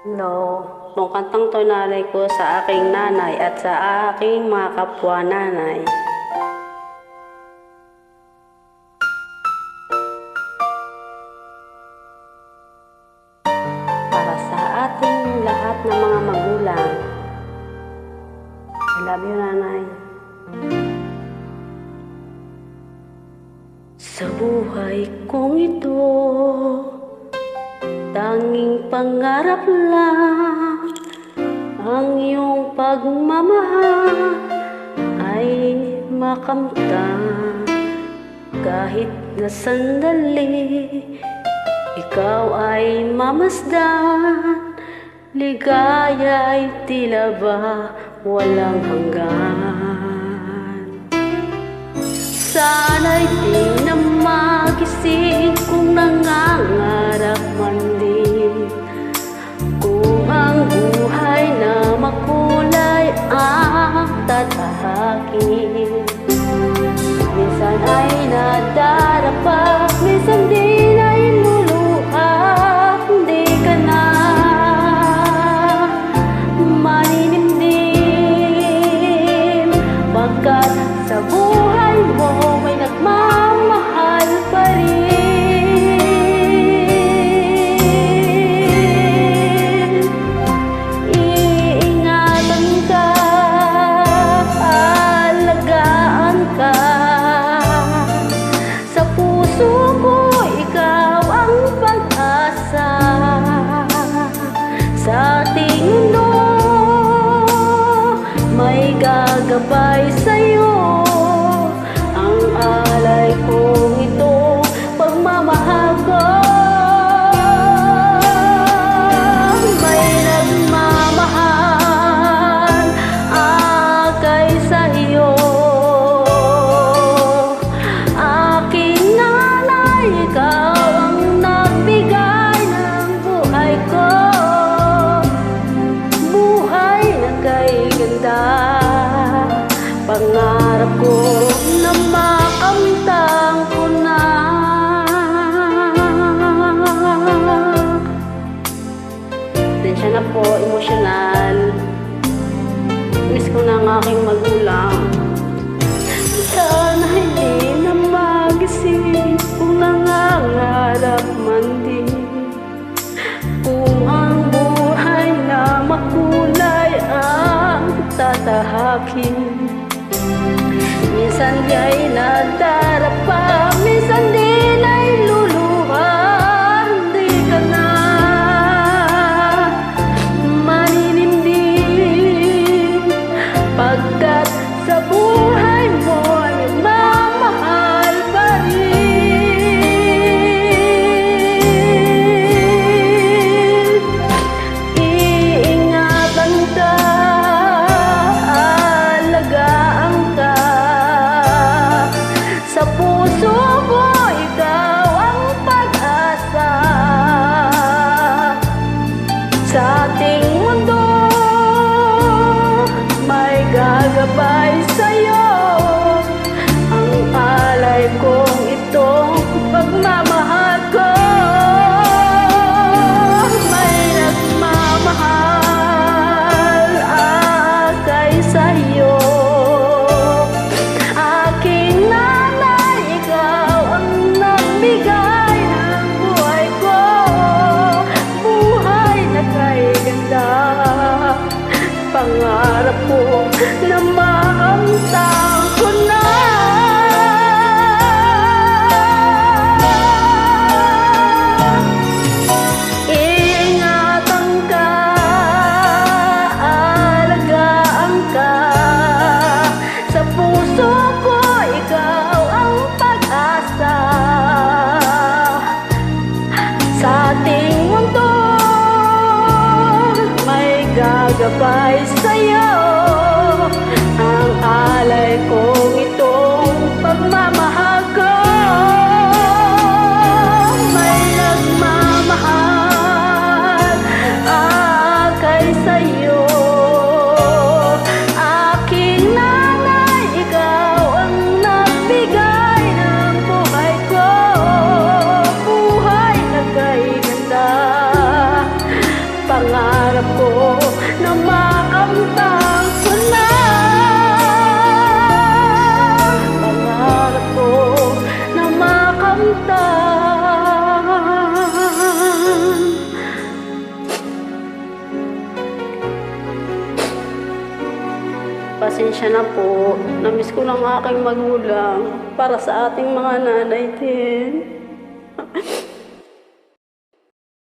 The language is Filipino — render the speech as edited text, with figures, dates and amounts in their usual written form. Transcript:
Hello, itong kantang to nalay ko sa aking nanay at sa aking mga kapwa nanay. Para sa ating lahat ng mga magulang. I love you, nanay. Sa buhay kong ito, tanging pangarap lang ang iyong pagmamahal ay makamtan. Kahit na sandali, ikaw ay mamasdan. Ligaya'y tila ba walang hanggan. Sana'y di na magising kung nangangarap man din, kung ang buhay na makulay ang tatahakin. Minsan ay nadarapa, minsan din ay luluha. Hindi ka na maninimdim, pagkat sa buhay mo may nagmamahal pa rin. Iingatan ka, alagaan ka. Sa puso ko ikaw ang pag-asa. Sa ating mundo may gagabay sa'yo. Ang alay kong ito, pagmamahal ko. May nagmamahal akay sa iyo. Aking nanay, ikaw ang nagbigay ng buhay ko. Buhay na kay ganda, pangarap ko na makamtang ko na. Tensya na po, emosyonal. Miss ko na ang aking magulang. Sana hindi na magising kung nangangarap man din, kung ang buhay na makulay ang tatahakin. Minsan ay nadarapa, minsan din ay luluha. Hindi ka na maninimdim, pagkat sa buhay mo ay nagmamahal pa rin. Iingatan ka, alagaan ka. Sa puso ko ikaw ang pag-asa. Sa ating mundo may gagabay sa'yo. Ang alay kong itong pagmamahal ko. May nagmamahal akay sa'yo. Aking nanay, ikaw ang nagbigay ng buhay ko. Buhay na kay ganda, pangarap ko na makamtang ko na. Iingatan ka, alagaan ka. Sa puso ko ikaw ang pag-asa. Sa ating mundo may gagabay sa'yo. pasensya na po. Namiss ko ng aking magulang para sa ating mga nanay din.